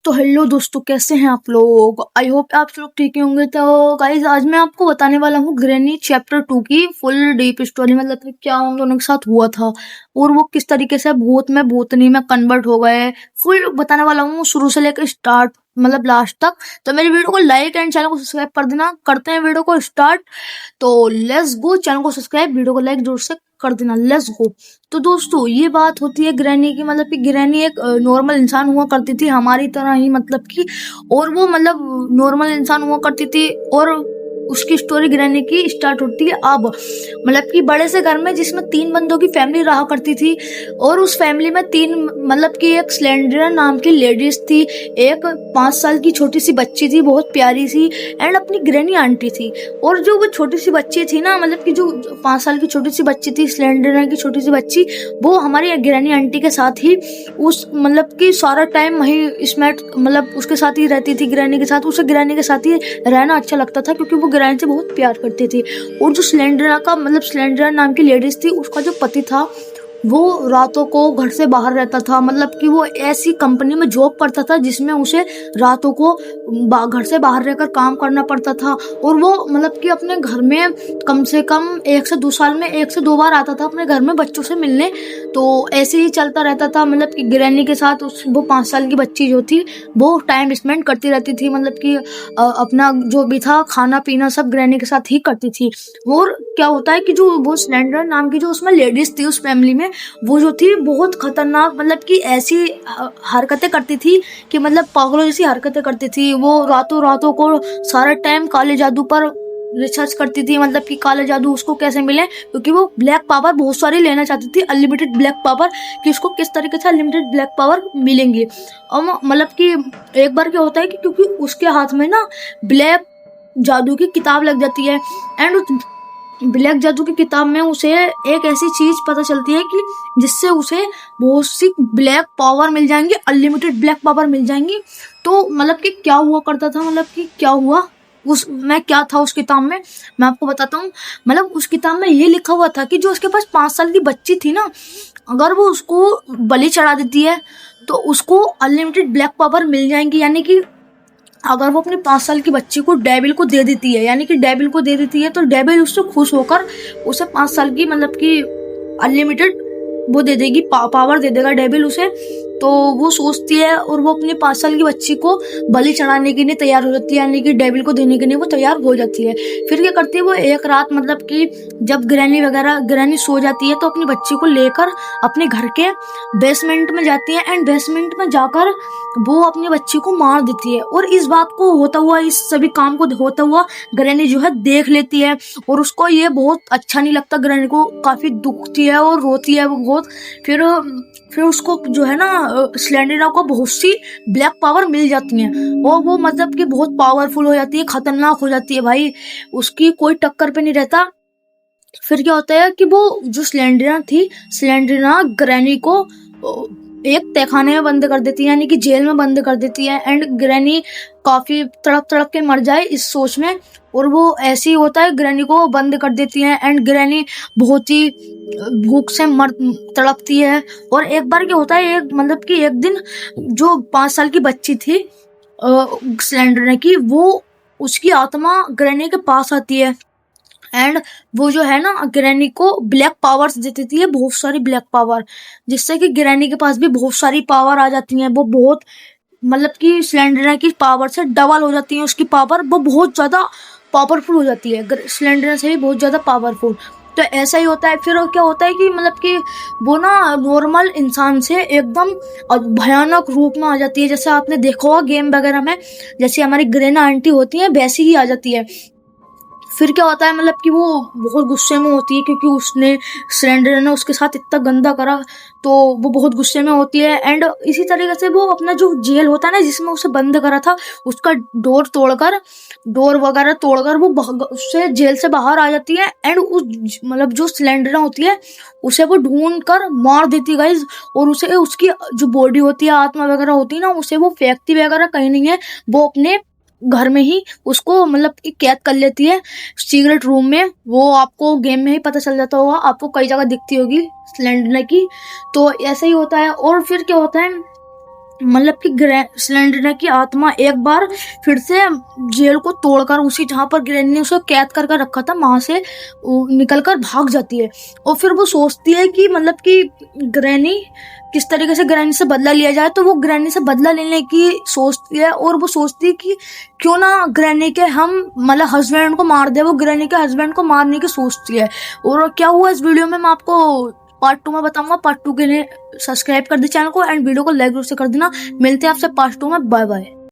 तो हेलो दोस्तों, कैसे हैं आप लोग। आई होप आप लोग ठीक ही होंगे। तो गाइज आज मैं आपको बताने वाला हूँ ग्रैनी चैप्टर 2 की फुल डीप स्टोरी, मतलब कि क्या उन दोनों के साथ हुआ था और वो किस तरीके से भूत में भूतनी में कन्वर्ट हो गए। फुल बताने वाला हूँ शुरू से लेकर स्टार्ट, मतलब लास्ट तक। तो मेरी वीडियो को लाइक एंड चैनल को सब्सक्राइब कर देना। करते हैं वीडियो को स्टार्ट। तो लेट्स गो। चैनल को सब्सक्राइब, वीडियो को लाइक जोर से कर देना। Let's go. तो दोस्तों ये बात होती है ग्रैनी की, मतलब कि ग्रैनी एक नॉर्मल इंसान हुआ करती थी हमारी तरह ही, मतलब कि और वो मतलब नॉर्मल इंसान हुआ करती थी। और उसकी स्टोरी ग्रैनी की स्टार्ट होती है अब, मतलब कि बड़े से घर में जिसमें 3 बंदों की फैमिली रहा करती थी। और उस फैमिली में 3, मतलब कि एक स्लेंडर नाम की लेडीज थी, एक 5 साल की छोटी सी बच्ची थी बहुत प्यारी सी, एंड अपनी ग्रैनी आंटी थी। और जो वो छोटी सी बच्ची थी ना, मतलब कि जो 5 साल की छोटी सी बच्ची थी, स्लेंडर की छोटी सी बच्ची, वो हमारी ग्रैनी आंटी के साथ ही उस मतलब कि सारा टाइम वही इसमें मतलब उसके साथ ही रहती थी। ग्रैनी के साथ, उसे ग्रैनी के साथ ही रहना अच्छा लगता था क्योंकि वो ग्रैनी से बहुत प्यार करती थी। और जो स्लेंडरा का मतलब स्लेंडरा नाम की लेडीज थी, उसका जो पति था वो रातों को घर से बाहर रहता था। मतलब कि वो ऐसी कंपनी में जॉब करता था जिसमें उसे रातों को घर से बाहर रहकर काम करना पड़ता था। और वो मतलब कि अपने घर में कम से कम 1 से 2 साल में 1 से 2 बार आता था अपने घर में बच्चों से मिलने। तो ऐसे ही चलता रहता था, मतलब कि ग्रैनी के साथ वो 5 साल की बच्ची जो थी वो टाइम स्पेंड करती रहती थी। मतलब कि अपना जो भी था खाना पीना सब ग्रैनी के साथ ही करती थी। और क्या होता है कि जो वो स्लेंडर नाम की जो उसमें लेडीज थी उस फैमिली में, वो जो थी बहुत खतरनाक, मतलब कि ऐसी हरकतें करती थी कि मतलब पागलों जैसी हरकतें करती थी। वो रातों रातों को सारा टाइम काले जादू पर रिसर्च करती थी, मतलब कि काले जादू उसको कैसे मिले, क्योंकि वो ब्लैक पावर बहुत सारी लेना चाहती थी, अनलिमिटेड ब्लैक पावर, कि उसको किस तरीके से अनलिमिटेड ब्लैक पावर मिलेंगी। और मतलब कि एक बार क्या होता है कि क्योंकि उसके हाथ में ना ब्लैक जादू की किताब लग जाती है, एंड उस ब्लैक जादू की किताब में उसे एक ऐसी चीज पता चलती है कि जिससे उसे बहुत सी ब्लैक पावर मिल जाएंगी, अनलिमिटेड ब्लैक पावर मिल जाएंगी। तो मतलब कि क्या हुआ करता था, मतलब कि क्या हुआ उसमें क्या था उस किताब में, मैं आपको बताता हूँ। मतलब उस किताब में ये लिखा हुआ था कि जो उसके पास 5 साल की बच्ची थी ना, अगर वो उसको बलि चढ़ा देती है तो उसको अनलिमिटेड ब्लैक पावर मिल जाएंगी। यानी कि अगर वो अपने 5 साल की बच्ची को डेविल को दे देती है, यानी कि डेविल को दे देती है, तो डेविल उससे खुश होकर उसे 5 साल की मतलब कि अनलिमिटेड वो दे देगी, पावर दे देगा डेविल उसे। तो वो सोचती है और वो अपने 5 साल की बच्ची को बलि चढ़ाने के लिए तैयार हो जाती है, यानी कि डेविल को देने के लिए वो तैयार हो जाती है। फिर क्या करती है वो, एक रात मतलब कि जब ग्रैनी सो जाती है तो अपनी बच्ची को लेकर अपने घर के बेसमेंट में जाती है, एंड बेसमेंट में जाकर वो अपनी बच्ची को मार देती है। और इस बात को होता हुआ, इस सभी काम को होता हुआ ग्रैनी जो है देख लेती है, और उसको ये बहुत अच्छा नहीं लगता। ग्रैनी को काफी दुखती है और रोती है वो बहुत। फिर उसको जो है ना स्लेंडरा को बहुत सी ब्लैक पावर मिल जाती है, और वो मतलब कि बहुत पावरफुल हो जाती है, खतरनाक हो जाती है भाई, उसकी कोई टक्कर पे नहीं रहता। फिर क्या होता है कि वो जो स्लेंडरा थी, स्लेंडरा ग्रैनी को एक तहखाने में बंद कर देती है, यानी कि जेल में बंद कर देती है। एंड ग्रैनी काफी तड़प तड़प के मर जाए इस सोच में, और वो ऐसे ही होता है, ग्रैनी को बंद कर देती है। एंड ग्रैनी बहुत ही भूख से मर तड़पती है। और एक बार क्या होता है, एक मतलब कि एक दिन जो 5 साल की बच्ची थी स्लेंडर की, वो उसकी आत्मा ग्रैनी के पास आती है, एंड वो जो है ना ग्रैनी को ब्लैक पावर्स दे देती है, बहुत सारी ब्लैक पावर, जिससे कि ग्रैनी के पास भी बहुत सारी पावर आ जाती है। वो बहुत मतलब कि स्लेंडर की पावर से डबल हो जाती है उसकी पावर, वो बहुत ज्यादा पावरफुल हो जाती है, स्लेंडर से भी बहुत ज्यादा पावरफुल। तो ऐसा ही होता है। फिर क्या होता है कि मतलब कि वो ना नॉर्मल इंसान से एकदम भयानक रूप में आ जाती है, जैसे आपने देखा होगा गेम वगैरह में, जैसे हमारी ग्रैना आंटी होती है वैसी ही आ जाती है। फिर क्या होता है, मतलब कि वो बहुत गुस्से में होती है क्योंकि उसने सिलेंडर ने उसके साथ इतना गंदा करा, तो वो बहुत गुस्से में होती है। एंड इसी तरीके से वो अपना जो जेल होता है ना जिसमें उसे बंद करा था, उसका डोर वगैरह तोड़कर वो उससे जेल से बाहर आ जाती है। एंड उस मतलब जो सिलेंडर होती है उसे वो ढूंढ कर मार देती गाइज, और उसे उसकी जो बॉडी होती है, आत्मा वगैरह होती है ना, उसे वो फेंकती वगैरह कहीं नहीं है, वो अपने घर में ही उसको मतलब कि कैद कर लेती है सीक्रेट रूम में। वो आपको गेम में ही पता चल जाता होगा, आपको कई जगह दिखती होगी स्लेंडर की। तो ऐसा ही होता है। और फिर क्या होता है मतलब कि सिलेंडर की आत्मा एक बार फिर से जेल को तोड़कर उसी जहां पर ग्रैनी ने उसे कैद करके रखा था वहां से निकलकर भाग जाती है। और फिर वो सोचती है कि मतलब कि ग्रैनी किस तरीके से ग्रैनी से बदला लिया जाए, तो वो ग्रैनी से बदला लेने की सोचती है। और वो सोचती है कि क्यों ना ग्रैनी के हम मतलब हस्बैंड को मार दे। वो ग्रैनी के हस्बैंड को मारने की सोचती है। और क्या हुआ इस वीडियो में मैं आपको पार्ट 2 में बताऊंगा। पार्ट 2 के लिए सब्सक्राइब कर दे चैनल को एंड वीडियो को लाइक जरूर से कर देना। मिलते हैं आपसे पार्ट 2 में। Bye bye.